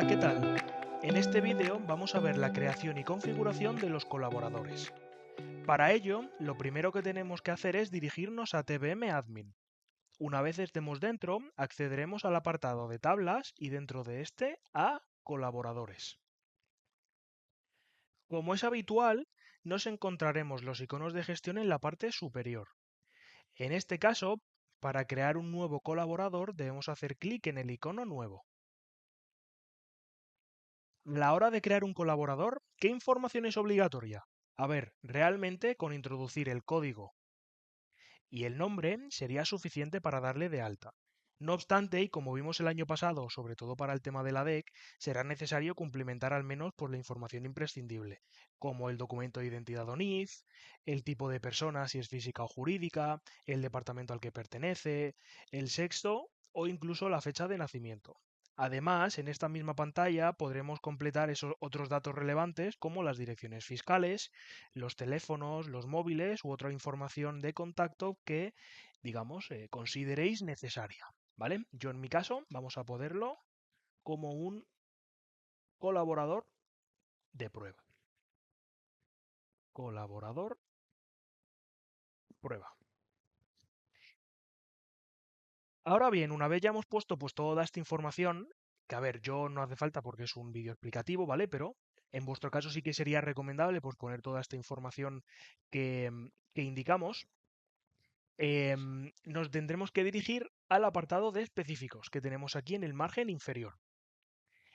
¿qué tal? En este vídeo vamos a ver la creación y configuración de los colaboradores. Para ello, lo primero que tenemos que hacer es dirigirnos a TVM Admin. Una vez estemos dentro, accederemos al apartado de tablas y dentro de este a colaboradores. Como es habitual, nos encontraremos los iconos de gestión en la parte superior. En este caso, para crear un nuevo colaborador debemos hacer clic en el icono nuevo. A la hora de crear un colaborador, ¿qué información es obligatoria? A ver, realmente con introducir el código y el nombre sería suficiente para darle de alta. No obstante, y como vimos el año pasado, sobre todo para el tema de la DEC, será necesario cumplimentar al menos por la información imprescindible, como el documento de identidad o NIF, el tipo de persona si es física o jurídica, el departamento al que pertenece, el sexo o incluso la fecha de nacimiento. Además, en esta misma pantalla podremos completar esos otros datos relevantes como las direcciones fiscales, los teléfonos, los móviles u otra información de contacto que, digamos, consideréis necesaria, ¿vale? Yo en mi caso vamos a ponerlo como un colaborador de prueba. Colaborador prueba. Ahora bien, una vez ya hemos puesto pues toda esta información, que a ver, yo no hace falta porque es un vídeo explicativo, ¿vale? Pero en vuestro caso sí que sería recomendable pues poner toda esta información que indicamos. Nos tendremos que dirigir al apartado de específicos que tenemos aquí en el margen inferior.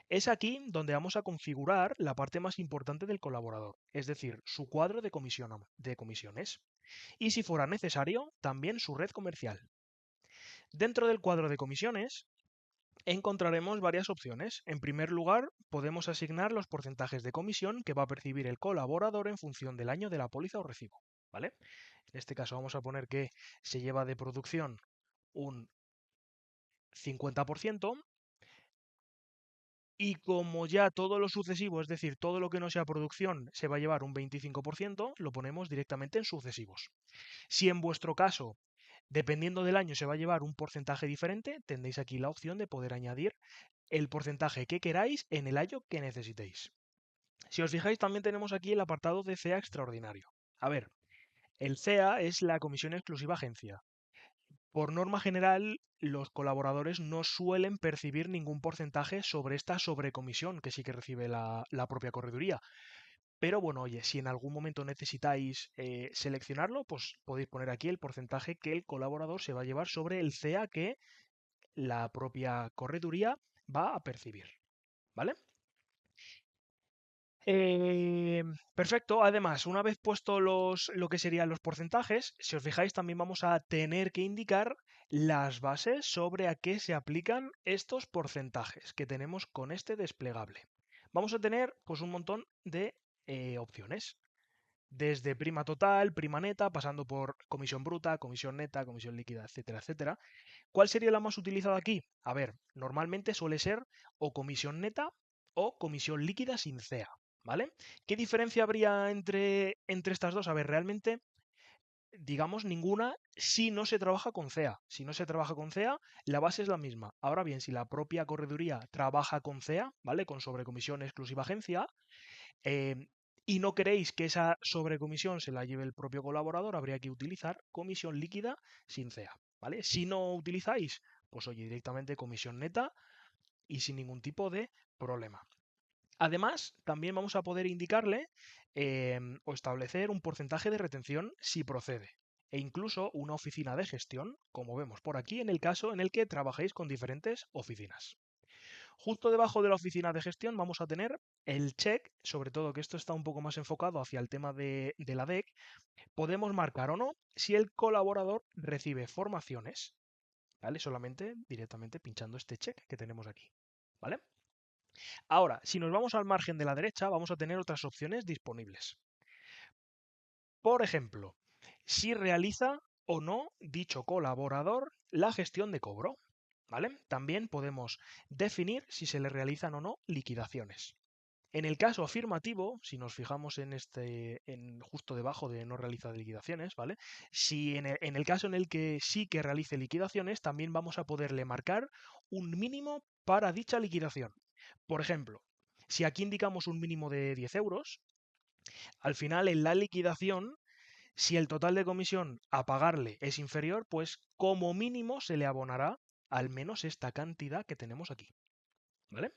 Es aquí donde vamos a configurar la parte más importante del colaborador, es decir, su cuadro de comisiones. Y si fuera necesario, también su red comercial. Dentro del cuadro de comisiones encontraremos varias opciones. En primer lugar, podemos asignar los porcentajes de comisión que va a percibir el colaborador en función del año de la póliza o recibo, ¿vale? En este caso vamos a poner que se lleva de producción un 50% y como ya todo lo sucesivo, es decir, todo lo que no sea producción, se va a llevar un 25%, lo ponemos directamente en sucesivos. Si en vuestro caso, dependiendo del año, se va a llevar un porcentaje diferente, tendréis aquí la opción de poder añadir el porcentaje que queráis en el año que necesitéis. Si os fijáis, también tenemos aquí el apartado de CEA extraordinario. A ver, el CEA es la Comisión Exclusiva Agencia. Por norma general, los colaboradores no suelen percibir ningún porcentaje sobre esta sobrecomisión que sí que recibe la propia correduría. Pero bueno, oye, si en algún momento necesitáis seleccionarlo, pues podéis poner aquí el porcentaje que el colaborador se va a llevar sobre el CEA que la propia correduría va a percibir. ¿Vale? Perfecto. Además, una vez puesto lo que serían los porcentajes, si os fijáis, también vamos a tener que indicar las bases sobre a qué se aplican estos porcentajes que tenemos con este desplegable. Vamos a tener pues un montón de opciones. Desde prima total, prima neta, pasando por comisión bruta, comisión neta, comisión líquida, etcétera, etcétera. ¿Cuál sería la más utilizada aquí? A ver, normalmente suele ser o comisión neta o comisión líquida sin CEA, ¿vale? ¿Qué diferencia habría entre estas dos? A ver, realmente, digamos, ninguna si no se trabaja con CEA. Si no se trabaja con CEA, la base es la misma. Ahora bien, si la propia correduría trabaja con CEA, ¿vale? Con sobrecomisión exclusiva agencia, eh, y no queréis que esa sobrecomisión se la lleve el propio colaborador, habría que utilizar comisión líquida sin CEA, ¿vale? Si no utilizáis, pues oye, directamente comisión neta y sin ningún tipo de problema. Además, también vamos a poder indicarle o establecer un porcentaje de retención si procede, e incluso una oficina de gestión, como vemos por aquí en el caso en el que trabajéis con diferentes oficinas. Justo debajo de la oficina de gestión vamos a tener el check, sobre todo que esto está un poco más enfocado hacia el tema de la DEC. Podemos marcar o no si el colaborador recibe formaciones, ¿vale? Solamente directamente pinchando este check que tenemos aquí, ¿vale? Ahora, si nos vamos al margen de la derecha, vamos a tener otras opciones disponibles. Por ejemplo, si realiza o no dicho colaborador la gestión de cobro, ¿vale? También podemos definir si se le realizan o no liquidaciones. En el caso afirmativo, si nos fijamos en justo debajo de no realiza liquidaciones, ¿vale? Si en el caso en el que sí que realice liquidaciones, también vamos a poderle marcar un mínimo para dicha liquidación. Por ejemplo, si aquí indicamos un mínimo de 10 euros, al final en la liquidación, si el total de comisión a pagarle es inferior, pues como mínimo se le abonará al menos esta cantidad que tenemos aquí. ¿Vale?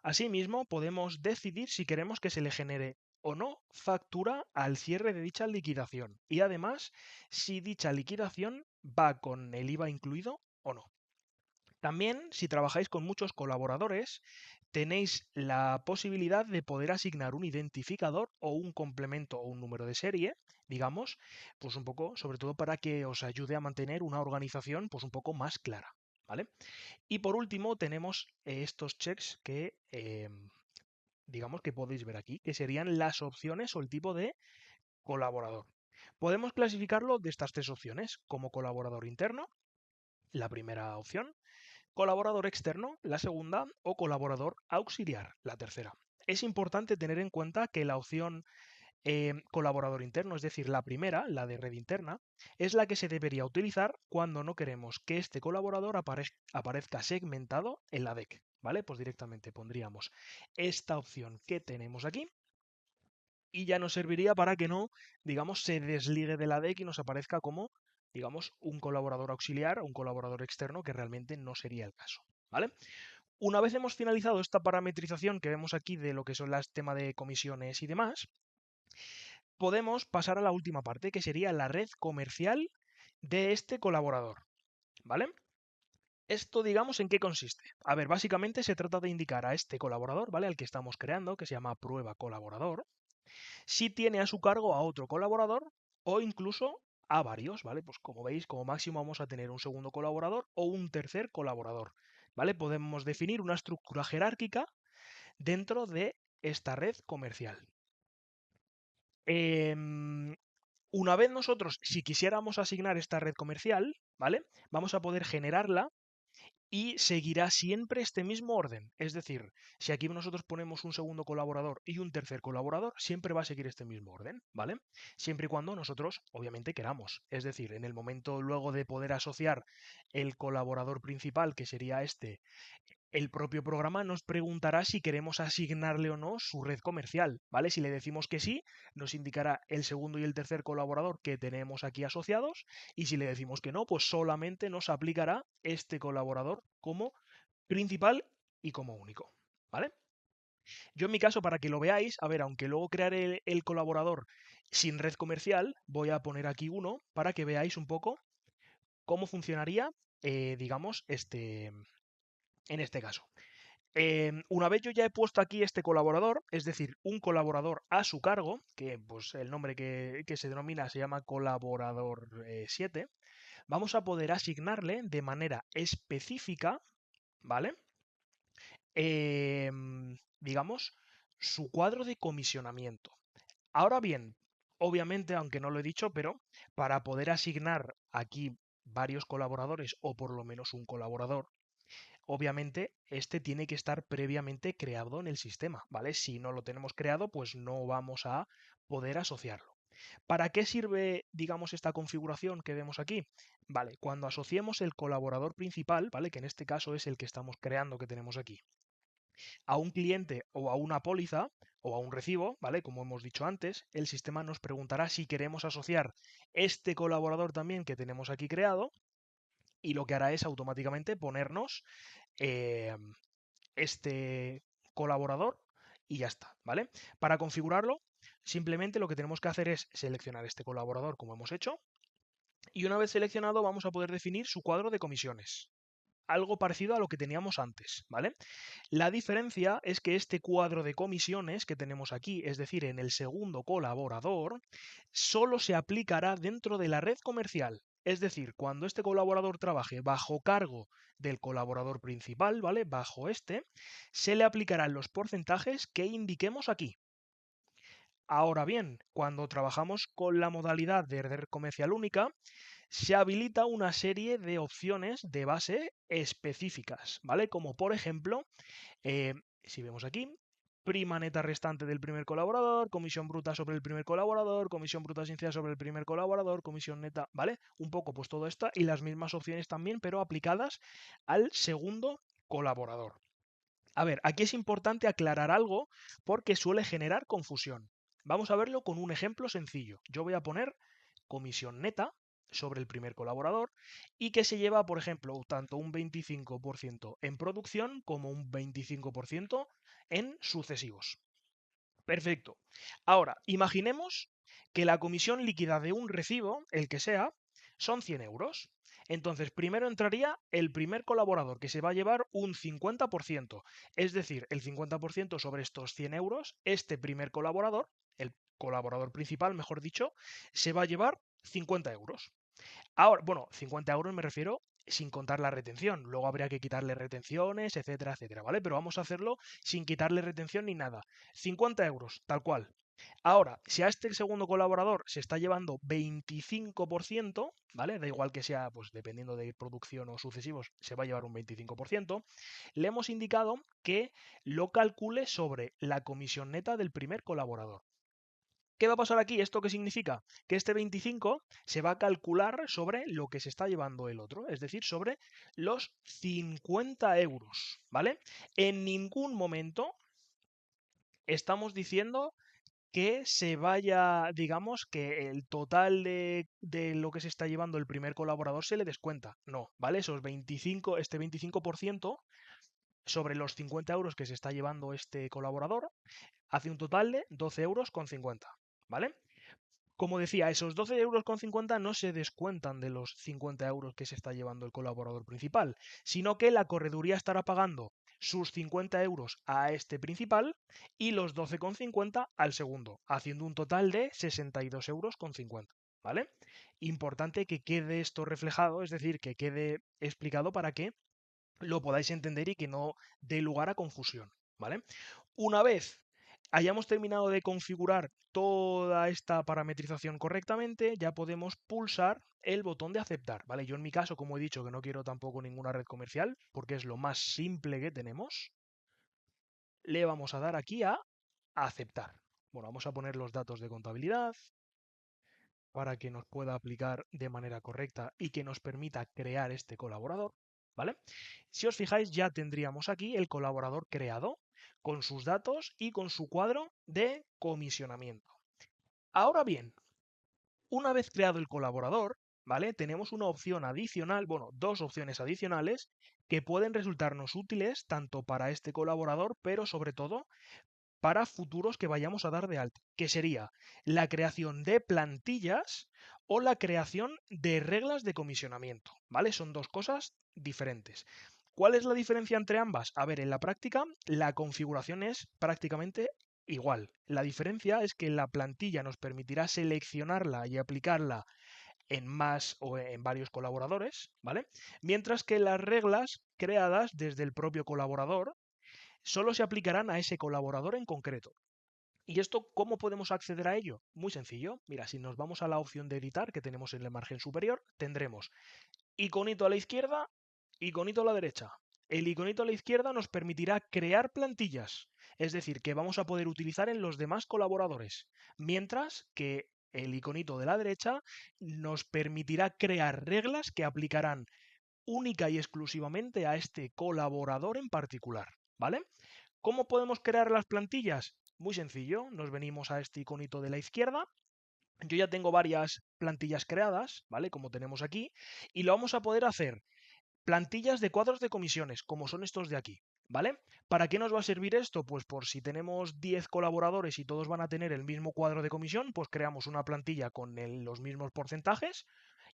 Asimismo, podemos decidir si queremos que se le genere o no factura al cierre de dicha liquidación y además si dicha liquidación va con el IVA incluido o no. También, si trabajáis con muchos colaboradores, tenéis la posibilidad de poder asignar un identificador o un complemento o un número de serie, digamos, pues un poco, sobre todo para que os ayude a mantener una organización pues un poco más clara, ¿vale? Y por último tenemos estos checks que digamos que podéis ver aquí, que serían las opciones o el tipo de colaborador. Podemos clasificarlo de estas tres opciones, como colaborador interno, la primera opción, colaborador externo, la segunda, o colaborador auxiliar, la tercera. Es importante tener en cuenta que la opción colaborador interno, es decir, la primera, la de red interna, es la que se debería utilizar cuando no queremos que este colaborador aparezca segmentado en la DEC, ¿vale? Pues directamente pondríamos esta opción que tenemos aquí y ya nos serviría para que no, digamos, se desligue de la DEC y nos aparezca como, digamos, un colaborador auxiliar o un colaborador externo, que realmente no sería el caso, ¿vale? Una vez hemos finalizado esta parametrización que vemos aquí de lo que son las temas de comisiones y demás, podemos pasar a la última parte, que sería la red comercial de este colaborador, ¿vale? Esto, digamos, ¿en qué consiste? A ver, básicamente se trata de indicar a este colaborador, ¿vale? Al que estamos creando, que se llama prueba colaborador, si tiene a su cargo a otro colaborador o incluso a varios, ¿vale? Pues como veis, como máximo vamos a tener un segundo colaborador o un tercer colaborador, ¿vale? Podemos definir una estructura jerárquica dentro de esta red comercial. Una vez nosotros, si quisiéramos asignar esta red comercial, ¿vale? Vamos a poder generarla y seguirá siempre este mismo orden. Es decir, si aquí nosotros ponemos un segundo colaborador y un tercer colaborador, siempre va a seguir este mismo orden, ¿vale? Siempre y cuando nosotros, obviamente, queramos. Es decir, en el momento luego de poder asociar el colaborador principal, que sería este, el propio programa nos preguntará si queremos asignarle o no su red comercial, ¿vale? Si le decimos que sí, nos indicará el segundo y el tercer colaborador que tenemos aquí asociados, y si le decimos que no, pues solamente nos aplicará este colaborador como principal y como único, ¿vale? Yo en mi caso, para que lo veáis, a ver, aunque luego crearé el colaborador sin red comercial, voy a poner aquí uno para que veáis un poco cómo funcionaría, digamos, en este caso. Una vez yo ya he puesto aquí este colaborador, es decir, un colaborador a su cargo, que pues el nombre que se denomina se llama colaborador 7, vamos a poder asignarle de manera específica, ¿vale? Digamos, su cuadro de comisionamiento. Ahora bien, obviamente, aunque no lo he dicho, pero para poder asignar aquí varios colaboradores o por lo menos un colaborador, obviamente este tiene que estar previamente creado en el sistema, ¿vale? Si no lo tenemos creado, pues no vamos a poder asociarlo. ¿Para qué sirve, digamos, esta configuración que vemos aquí? Vale, cuando asociemos el colaborador principal, ¿vale? Que en este caso es el que estamos creando, que tenemos aquí, a un cliente o a una póliza o a un recibo, ¿vale? Como hemos dicho antes, el sistema nos preguntará si queremos asociar este colaborador también que tenemos aquí creado, y lo que hará es automáticamente ponernos eh, este colaborador y ya está, ¿vale? Para configurarlo, simplemente lo que tenemos que hacer es seleccionar este colaborador como hemos hecho, y una vez seleccionado vamos a poder definir su cuadro de comisiones. Algo parecido a lo que teníamos antes, ¿vale? La diferencia es que este cuadro de comisiones que tenemos aquí, es decir, en el segundo colaborador, solo se aplicará dentro de la red comercial. Es decir, cuando este colaborador trabaje bajo cargo del colaborador principal, ¿vale? Bajo este, se le aplicarán los porcentajes que indiquemos aquí. Ahora bien, cuando trabajamos con la modalidad de red comercial única, se habilita una serie de opciones de base específicas, ¿vale? Como por ejemplo, si vemos aquí, prima neta restante del primer colaborador, comisión bruta sobre el primer colaborador, comisión bruta esencial sobre el primer colaborador, comisión neta, ¿vale? Un poco pues todo esto y las mismas opciones también, pero aplicadas al segundo colaborador. A ver, aquí es importante aclarar algo porque suele generar confusión. Vamos a verlo con un ejemplo sencillo. Yo voy a poner comisión neta sobre el primer colaborador y que se lleva, por ejemplo, tanto un 25% en producción como un 25% en sucesivos. Perfecto. Ahora, imaginemos que la comisión líquida de un recibo, el que sea, son 100 euros. Entonces, primero entraría el primer colaborador, que se va a llevar un 50%. Es decir, el 50% sobre estos 100 euros, este primer colaborador, el colaborador principal, mejor dicho, se va a llevar 50 euros. Ahora, bueno, 50 euros me refiero sin contar la retención. Luego habría que quitarle retenciones, etcétera, etcétera, ¿vale? Pero vamos a hacerlo sin quitarle retención ni nada. 50 euros, tal cual. Ahora, si a este segundo colaborador se está llevando 25%, ¿vale? Da igual que sea, pues dependiendo de producción o sucesivos, se va a llevar un 25%, le hemos indicado que lo calcule sobre la comisión neta del primer colaborador. ¿Qué va a pasar aquí? ¿Esto qué significa? Que este 25 se va a calcular sobre lo que se está llevando el otro, es decir, sobre los 50 euros, ¿vale? En ningún momento estamos diciendo que se vaya, digamos, que el total de lo que se está llevando el primer colaborador se le descuenta. No, ¿vale? Esos 25, este 25% sobre los 50 euros que se está llevando este colaborador hace un total de 12 euros con 50, ¿vale? Como decía, esos 12 euros con 50 no se descuentan de los 50 euros que se está llevando el colaborador principal, sino que la correduría estará pagando sus 50 euros a este principal y los 12,50 al segundo, haciendo un total de 62 euros con 50. ¿Vale? Importante que quede esto reflejado, es decir, que quede explicado para que lo podáis entender y que no dé lugar a confusión, ¿vale? Una vez hayamos terminado de configurar toda esta parametrización correctamente, ya podemos pulsar el botón de aceptar, ¿vale? Yo en mi caso, como he dicho, que no quiero tampoco ninguna red comercial, porque es lo más simple que tenemos, le vamos a dar aquí a aceptar. Bueno, vamos a poner los datos de contabilidad para que nos pueda aplicar de manera correcta y que nos permita crear este colaborador, ¿vale? Si os fijáis, ya tendríamos aquí el colaborador creado con sus datos y con su cuadro de comisionamiento. Ahora bien, una vez creado el colaborador, ¿vale? Tenemos una opción adicional, bueno, dos opciones adicionales que pueden resultarnos útiles tanto para este colaborador, pero sobre todo para futuros que vayamos a dar de alta, que sería la creación de plantillas o la creación de reglas de comisionamiento, ¿vale? Son dos cosas diferentes. ¿Cuál es la diferencia entre ambas? A ver, en la práctica la configuración es prácticamente igual. La diferencia es que la plantilla nos permitirá seleccionarla y aplicarla en más o en varios colaboradores, ¿vale? Mientras que las reglas creadas desde el propio colaborador solo se aplicarán a ese colaborador en concreto. ¿Y esto cómo podemos acceder a ello? Muy sencillo. Mira, si nos vamos a la opción de editar que tenemos en la margen superior, tendremos iconito a la izquierda, iconito a la derecha. El iconito a la izquierda nos permitirá crear plantillas, es decir, que vamos a poder utilizar en los demás colaboradores, mientras que el iconito de la derecha nos permitirá crear reglas que aplicarán única y exclusivamente a este colaborador en particular, ¿vale? ¿Cómo podemos crear las plantillas? Muy sencillo, nos venimos a este iconito de la izquierda. Yo ya tengo varias plantillas creadas, ¿vale? Como tenemos aquí, y lo vamos a poder hacer plantillas de cuadros de comisiones, como son estos de aquí, ¿vale? ¿Para qué nos va a servir esto? Pues por si tenemos 10 colaboradores y todos van a tener el mismo cuadro de comisión, pues creamos una plantilla con los mismos porcentajes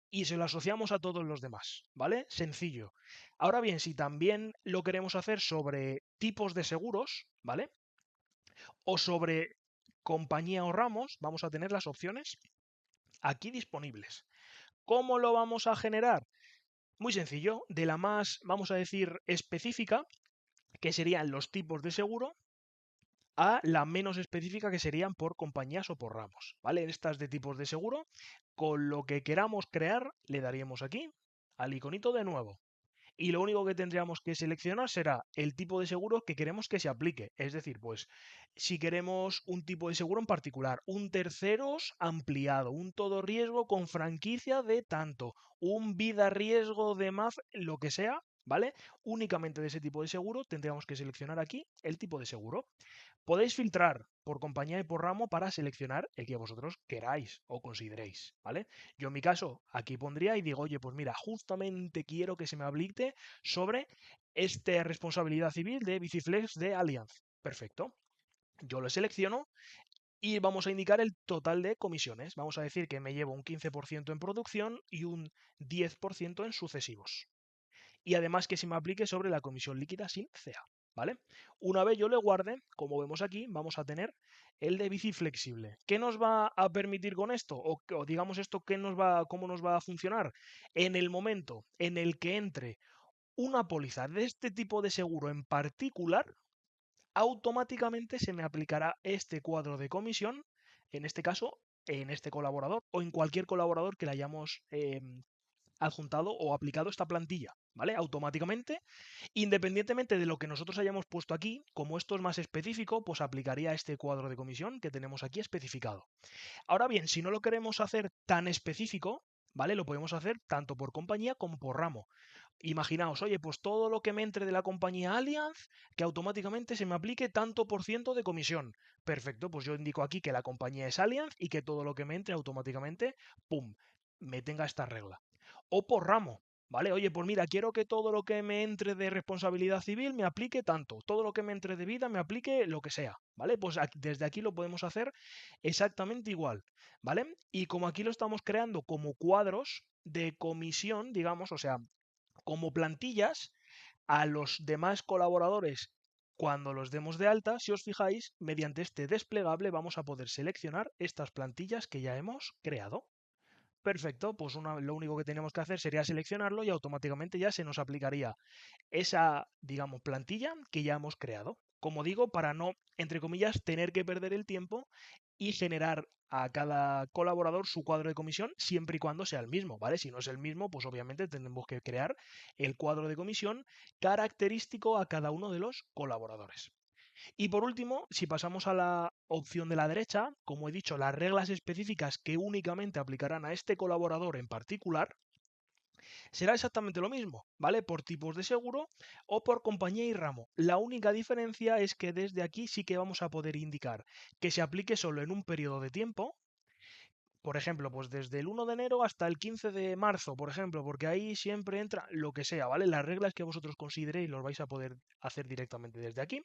y se lo asociamos a todos los demás, ¿vale? Sencillo. Ahora bien, si también lo queremos hacer sobre tipos de seguros, ¿vale? O sobre compañía o ramos, vamos a tener las opciones aquí disponibles. ¿Cómo lo vamos a generar? Muy sencillo, de la más, vamos a decir, específica, que serían los tipos de seguro, a la menos específica, que serían por compañías o por ramos, ¿vale? Estas de tipos de seguro, con lo que queramos crear, le daríamos aquí al iconito de nuevo. Y lo único que tendríamos que seleccionar será el tipo de seguro que queremos que se aplique. Es decir, pues si queremos un tipo de seguro en particular, un terceros ampliado, un todo riesgo con franquicia de tanto, un vida riesgo de más, lo que sea, ¿vale? Únicamente de ese tipo de seguro tendríamos que seleccionar aquí el tipo de seguro. Podéis filtrar por compañía y por ramo para seleccionar el que vosotros queráis o consideréis, ¿vale? Yo en mi caso aquí pondría y digo, oye, pues mira, justamente quiero que se me habilite sobre esta responsabilidad civil de Biciflex de Allianz. Perfecto. Yo lo selecciono y vamos a indicar el total de comisiones. Vamos a decir que me llevo un 15% en producción y un 10% en sucesivos. Y además que se me aplique sobre la comisión líquida sin CA, ¿vale? Una vez yo le guarde, como vemos aquí, vamos a tener el de bici flexible. ¿Qué nos va a permitir con esto? O digamos esto, ¿cómo nos va a funcionar? En el momento en el que entre una póliza de este tipo de seguro en particular, automáticamente se me aplicará este cuadro de comisión, en este caso, en este colaborador o en cualquier colaborador que le hayamos adjuntado o aplicado esta plantilla, ¿vale? Automáticamente, independientemente de lo que nosotros hayamos puesto aquí, como esto es más específico, pues aplicaría este cuadro de comisión que tenemos aquí especificado. Ahora bien, si no lo queremos hacer tan específico, ¿vale? Lo podemos hacer tanto por compañía como por ramo. Imaginaos, oye, pues todo lo que me entre de la compañía Allianz, que automáticamente se me aplique tanto por ciento de comisión. Perfecto, pues yo indico aquí que la compañía es Allianz y que todo lo que me entre automáticamente, ¡pum!, me tenga esta regla. O por ramo, ¿vale? Oye, pues mira, quiero que todo lo que me entre de responsabilidad civil me aplique tanto, todo lo que me entre de vida me aplique lo que sea, ¿vale? Pues desde aquí lo podemos hacer exactamente igual, ¿vale? Y como aquí lo estamos creando como cuadros de comisión, digamos, o sea, como plantillas a los demás colaboradores cuando los demos de alta, si os fijáis, mediante este desplegable vamos a poder seleccionar estas plantillas que ya hemos creado. Perfecto, pues lo único que tenemos que hacer sería seleccionarlo y automáticamente ya se nos aplicaría esa, digamos, plantilla que ya hemos creado. Como digo, para no, entre comillas, tener que perder el tiempo y generar a cada colaborador su cuadro de comisión siempre y cuando sea el mismo, ¿vale? Si no es el mismo, pues obviamente tendremos que crear el cuadro de comisión característico a cada uno de los colaboradores. Y por último, si pasamos a la opción de la derecha, como he dicho, las reglas específicas que únicamente aplicarán a este colaborador en particular, será exactamente lo mismo, ¿vale? Por tipos de seguro o por compañía y ramo. La única diferencia es que desde aquí sí que vamos a poder indicar que se aplique solo en un periodo de tiempo, por ejemplo, pues desde el 1 de enero hasta el 15 de marzo, por ejemplo, porque ahí siempre entra lo que sea, ¿vale? Las reglas que vosotros consideréis los vais a poder hacer directamente desde aquí.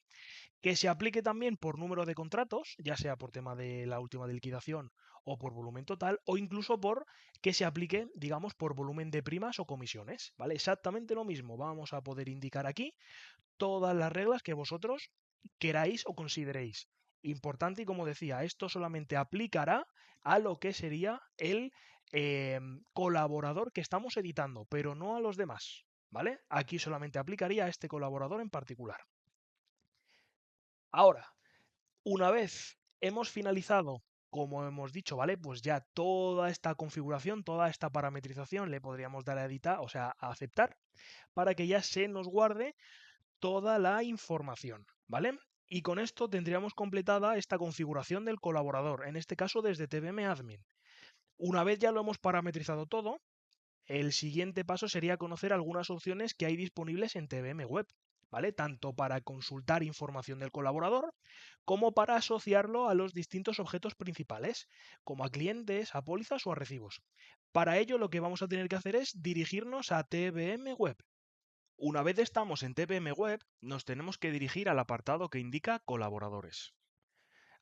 Que se aplique también por número de contratos, ya sea por tema de la última de liquidación o por volumen total, o incluso por que se aplique, digamos, por volumen de primas o comisiones, ¿vale? Exactamente lo mismo. Vamos a poder indicar aquí todas las reglas que vosotros queráis o consideréis. Importante y como decía, esto solamente aplicará a lo que sería el colaborador que estamos editando, pero no a los demás, ¿vale? Aquí solamente aplicaría a este colaborador en particular. Ahora, una vez hemos finalizado, como hemos dicho, ¿vale? Pues ya toda esta configuración, toda esta parametrización le podríamos dar a editar, o sea, a aceptar, para que ya se nos guarde toda la información, ¿vale? Y con esto tendríamos completada esta configuración del colaborador, en este caso desde TVM Admin. Una vez ya lo hemos parametrizado todo, el siguiente paso sería conocer algunas opciones que hay disponibles en TVM Web, ¿vale? Tanto para consultar información del colaborador como para asociarlo a los distintos objetos principales, como a clientes, a pólizas o a recibos. Para ello lo que vamos a tener que hacer es dirigirnos a TVM Web. Una vez estamos en TVM Web, nos tenemos que dirigir al apartado que indica colaboradores.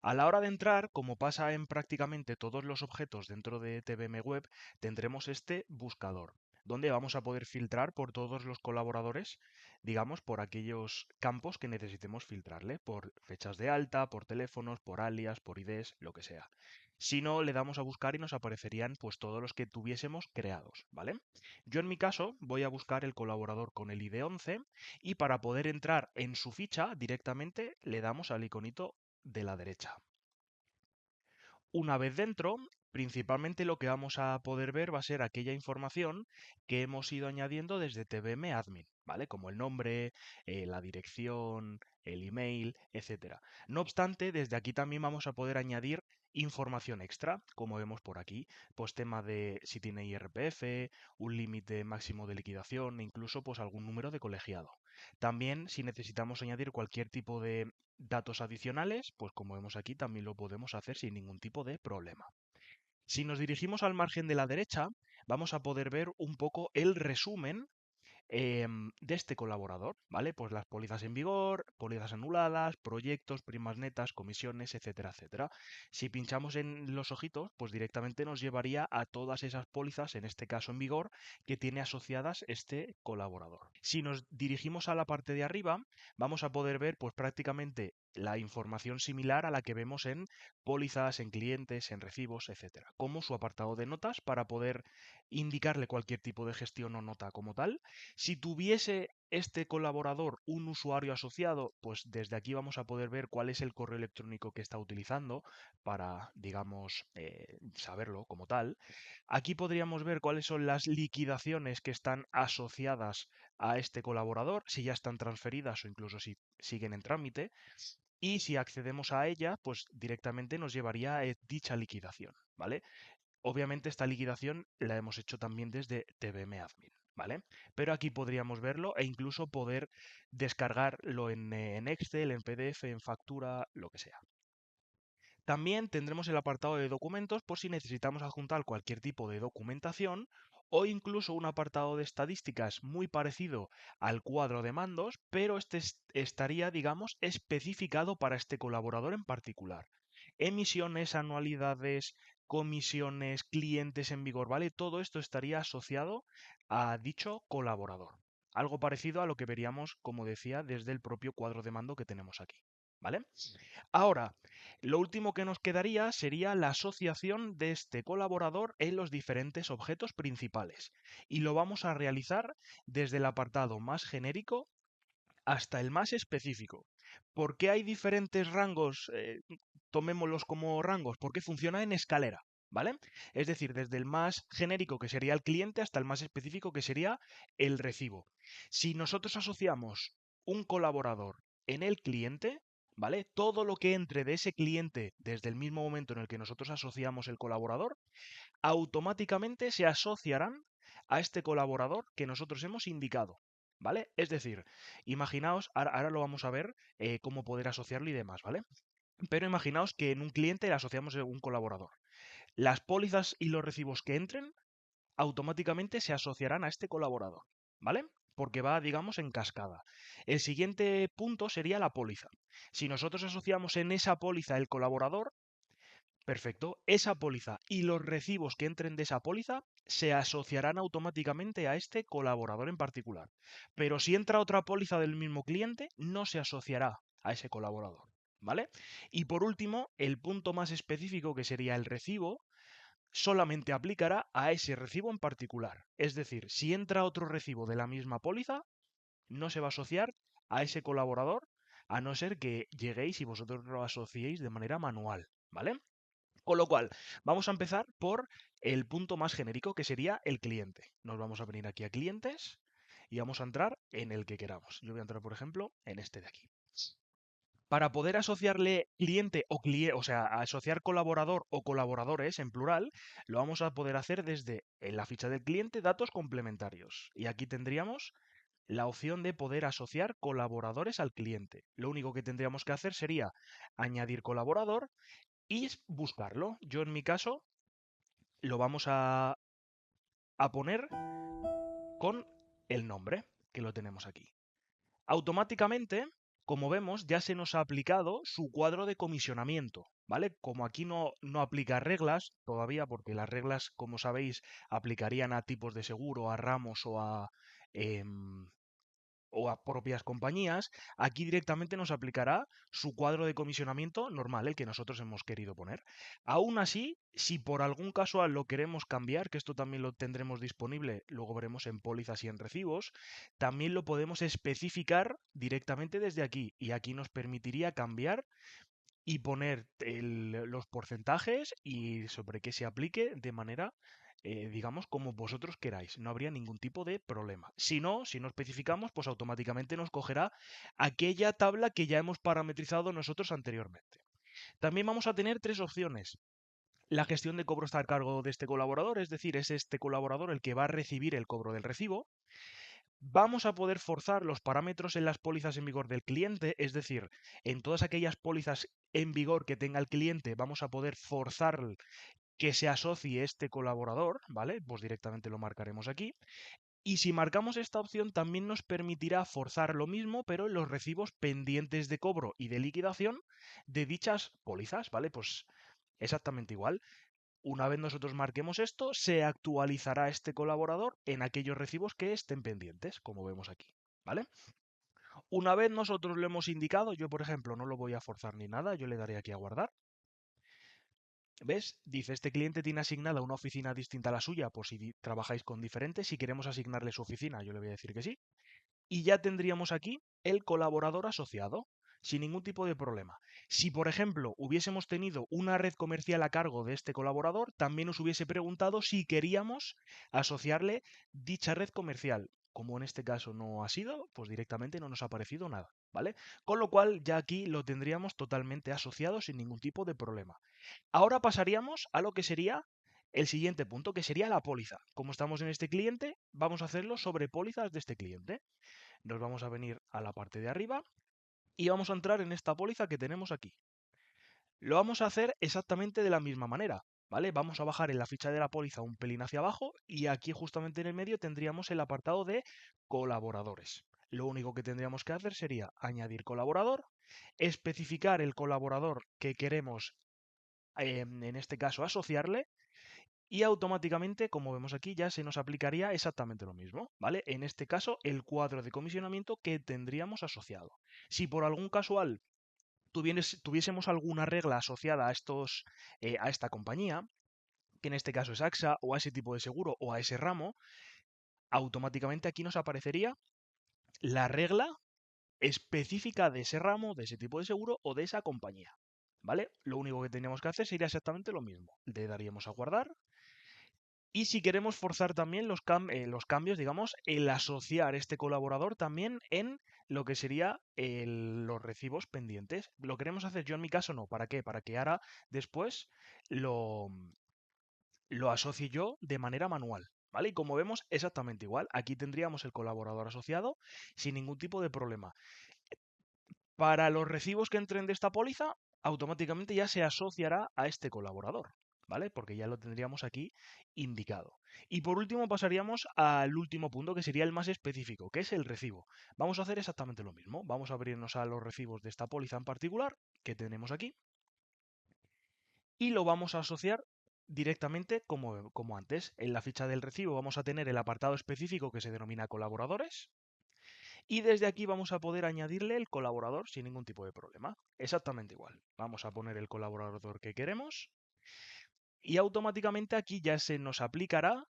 A la hora de entrar, como pasa en prácticamente todos los objetos dentro de TVM Web, tendremos este buscador, donde vamos a poder filtrar por todos los colaboradores, digamos, por aquellos campos que necesitemos filtrarle, por fechas de alta, por teléfonos, por alias, por IDs, lo que sea. Si no, le damos a buscar y nos aparecerían pues todos los que tuviésemos creados, ¿vale? Yo en mi caso voy a buscar el colaborador con el ID 11 y para poder entrar en su ficha directamente le damos al iconito de la derecha. Una vez dentro, principalmente lo que vamos a poder ver va a ser aquella información que hemos ido añadiendo desde TVM Admin, ¿vale? Como el nombre, la dirección, el email, etcétera. No obstante, desde aquí también vamos a poder añadir información extra, como vemos por aquí, pues tema de si tiene IRPF, un límite máximo de liquidación e incluso pues algún número de colegiado. También si necesitamos añadir cualquier tipo de datos adicionales, pues como vemos aquí también lo podemos hacer sin ningún tipo de problema. Si nos dirigimos al margen de la derecha, vamos a poder ver un poco el resumen de este colaborador, ¿vale? Pues las pólizas en vigor, pólizas anuladas, proyectos, primas netas, comisiones, etcétera, etcétera. Si pinchamos en los ojitos, pues directamente nos llevaría a todas esas pólizas, en este caso en vigor, que tiene asociadas este colaborador. Si nos dirigimos a la parte de arriba, vamos a poder ver pues prácticamente la información similar a la que vemos en pólizas, en clientes, en recibos, etcétera, como su apartado de notas para poder indicarle cualquier tipo de gestión o nota como tal. Si tuviese este colaborador un usuario asociado, pues desde aquí vamos a poder ver cuál es el correo electrónico que está utilizando para, digamos, saberlo como tal. Aquí podríamos ver cuáles son las liquidaciones que están asociadas a este colaborador, si ya están transferidas o incluso si siguen en trámite. Y si accedemos a ella, pues directamente nos llevaría a dicha liquidación, ¿vale? Obviamente esta liquidación la hemos hecho también desde TVM Admin, ¿vale? Pero aquí podríamos verlo e incluso poder descargarlo en Excel, en PDF, en factura, lo que sea. También tendremos el apartado de documentos por si necesitamos adjuntar cualquier tipo de documentación o incluso un apartado de estadísticas muy parecido al cuadro de mandos, pero este estaría, digamos, especificado para este colaborador en particular. Emisiones, anualidades, comisiones, clientes en vigor, ¿vale? Todo esto estaría asociado a dicho colaborador. Algo parecido a lo que veríamos, como decía, desde el propio cuadro de mando que tenemos aquí, ¿vale? Ahora, lo último que nos quedaría sería la asociación de este colaborador en los diferentes objetos principales. Y lo vamos a realizar desde el apartado más genérico hasta el más específico. ¿Por qué hay diferentes rangos? Tomémoslos como rangos, porque funciona en escalera, ¿vale? Es decir, desde el más genérico que sería el cliente hasta el más específico que sería el recibo. Si nosotros asociamos un colaborador en el cliente, ¿vale? Todo lo que entre de ese cliente desde el mismo momento en el que nosotros asociamos el colaborador, automáticamente se asociarán a este colaborador que nosotros hemos indicado. ¿Vale? Es decir, imaginaos, ahora lo vamos a ver cómo poder asociarlo y demás, ¿vale? Pero imaginaos que en un cliente le asociamos un colaborador. Las pólizas y los recibos que entren automáticamente se asociarán a este colaborador, ¿vale? Porque va, digamos, en cascada. El siguiente punto sería la póliza. Si nosotros asociamos en esa póliza el colaborador, perfecto, esa póliza y los recibos que entren de esa póliza se asociarán automáticamente a este colaborador en particular. Pero si entra otra póliza del mismo cliente, no se asociará a ese colaborador, ¿vale? Y por último, el punto más específico que sería el recibo, solamente aplicará a ese recibo en particular. Es decir, si entra otro recibo de la misma póliza, no se va a asociar a ese colaborador, a no ser que lleguéis y vosotros lo asociéis de manera manual, ¿vale? Con lo cual, vamos a empezar por el punto más genérico, que sería el cliente. Nos vamos a venir aquí a clientes y vamos a entrar en el que queramos. Yo voy a entrar, por ejemplo, en este de aquí. Para poder asociarle cliente o sea, asociar colaborador o colaboradores en plural, lo vamos a poder hacer desde en la ficha del cliente, datos complementarios. Y aquí tendríamos la opción de poder asociar colaboradores al cliente. Lo único que tendríamos que hacer sería añadir colaborador y buscarlo. Yo en mi caso lo vamos a poner con el nombre que lo tenemos aquí. Automáticamente, como vemos, ya se nos ha aplicado su cuadro de comisionamiento, ¿vale? Como aquí no aplica reglas todavía, porque las reglas, como sabéis, aplicarían a tipos de seguro, a ramos em, o a propias compañías, aquí directamente nos aplicará su cuadro de comisionamiento normal, el que nosotros hemos querido poner. Aún así, si por algún caso lo queremos cambiar, que esto también lo tendremos disponible, luego veremos en pólizas y en recibos, también lo podemos especificar directamente desde aquí y aquí nos permitiría cambiar y poner los porcentajes y sobre qué se aplique de manera, digamos, como vosotros queráis. No habría ningún tipo de problema. Si no, si no especificamos, pues automáticamente nos cogerá aquella tabla que ya hemos parametrizado nosotros anteriormente. También vamos a tener tres opciones. La gestión de cobro está a cargo de este colaborador, es decir, es este colaborador el que va a recibir el cobro del recibo. Vamos a poder forzar los parámetros en las pólizas en vigor del cliente, es decir, en todas aquellas pólizas en vigor que tenga el cliente, vamos a poder forzar que se asocie este colaborador, ¿vale? Pues directamente lo marcaremos aquí. Y si marcamos esta opción, también nos permitirá forzar lo mismo, pero en los recibos pendientes de cobro y de liquidación de dichas pólizas, ¿vale? Pues exactamente igual. Una vez nosotros marquemos esto, se actualizará este colaborador en aquellos recibos que estén pendientes, como vemos aquí, ¿vale? Una vez nosotros lo hemos indicado, yo por ejemplo no lo voy a forzar ni nada, yo le daré aquí a guardar. ¿Ves? Dice, este cliente tiene asignada una oficina distinta a la suya, por si trabajáis con diferentes, si queremos asignarle su oficina, yo le voy a decir que sí. Y ya tendríamos aquí el colaborador asociado, sin ningún tipo de problema. Si, por ejemplo, hubiésemos tenido una red comercial a cargo de este colaborador, también nos hubiese preguntado si queríamos asociarle dicha red comercial. Como en este caso no ha sido, pues directamente no nos ha aparecido nada, ¿vale? Con lo cual ya aquí lo tendríamos totalmente asociado sin ningún tipo de problema. Ahora pasaríamos a lo que sería el siguiente punto, que sería la póliza. Como estamos en este cliente, vamos a hacerlo sobre pólizas de este cliente. Nos vamos a venir a la parte de arriba y vamos a entrar en esta póliza que tenemos aquí. Lo vamos a hacer exactamente de la misma manera, ¿vale? Vamos a bajar en la ficha de la póliza un pelín hacia abajo y aquí justamente en el medio tendríamos el apartado de colaboradores. Lo único que tendríamos que hacer sería añadir colaborador, especificar el colaborador que queremos, en este caso, asociarle, y automáticamente, como vemos aquí, ya se nos aplicaría exactamente lo mismo, ¿vale? En este caso, el cuadro de comisionamiento que tendríamos asociado. Si por algún casual tuviésemos alguna regla asociada a a esta compañía, que en este caso es AXA, o a ese tipo de seguro, o a ese ramo, automáticamente aquí nos aparecería la regla específica de ese ramo, de ese tipo de seguro o de esa compañía, ¿vale? Lo único que teníamos que hacer sería exactamente lo mismo. Le daríamos a guardar. Y si queremos forzar también los cambios, digamos, el asociar este colaborador también en lo que sería los recibos pendientes. Lo queremos hacer, yo en mi caso no. ¿Para qué? Para que ahora después lo, lo asocie yo de manera manual. ¿Vale? Y como vemos, exactamente igual. Aquí tendríamos el colaborador asociado sin ningún tipo de problema. Para los recibos que entren de esta póliza, automáticamente ya se asociará a este colaborador, ¿vale? Porque ya lo tendríamos aquí indicado. Y por último pasaríamos al último punto, que sería el más específico, que es el recibo. Vamos a hacer exactamente lo mismo. Vamos a abrirnos a los recibos de esta póliza en particular, que tenemos aquí, y lo vamos a asociar directamente como antes. En la ficha del recibo vamos a tener el apartado específico que se denomina colaboradores, y desde aquí vamos a poder añadirle el colaborador sin ningún tipo de problema. Exactamente igual. Vamos a poner el colaborador que queremos y automáticamente aquí ya se nos aplicará,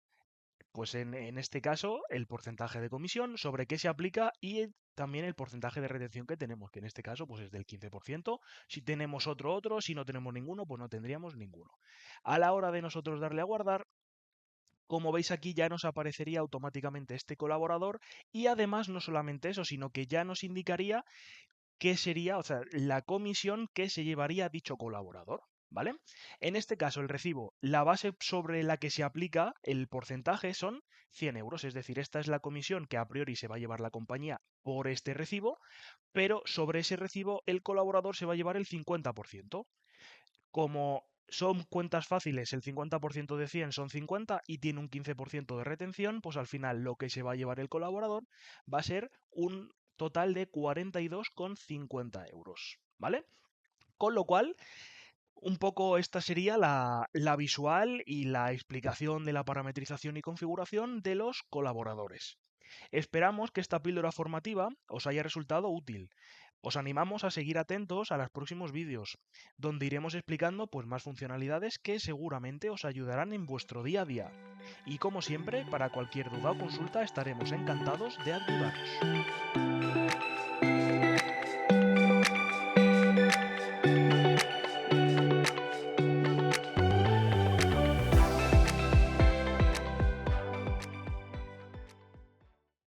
pues en este caso, el porcentaje de comisión, sobre qué se aplica y también el porcentaje de retención que tenemos, que en este caso pues es del 15%. Si tenemos otro, si no tenemos ninguno, pues no tendríamos ninguno. A la hora de nosotros darle a guardar, como veis aquí ya nos aparecería automáticamente este colaborador y además no solamente eso, sino que ya nos indicaría qué sería, o sea, la comisión que se llevaría dicho colaborador, ¿vale? En este caso, el recibo, la base sobre la que se aplica el porcentaje son 100 euros, es decir, esta es la comisión que a priori se va a llevar la compañía por este recibo, pero sobre ese recibo el colaborador se va a llevar el 50%. Como son cuentas fáciles, el 50% de 100 son 50 y tiene un 15% de retención, pues al final lo que se va a llevar el colaborador va a ser un total de 42,50 euros, ¿vale? Con lo cual, un poco esta sería la visual y la explicación de la parametrización y configuración de los colaboradores. Esperamos que esta píldora formativa os haya resultado útil. Os animamos a seguir atentos a los próximos vídeos, donde iremos explicando pues más funcionalidades que seguramente os ayudarán en vuestro día a día. Y como siempre, para cualquier duda o consulta estaremos encantados de ayudaros.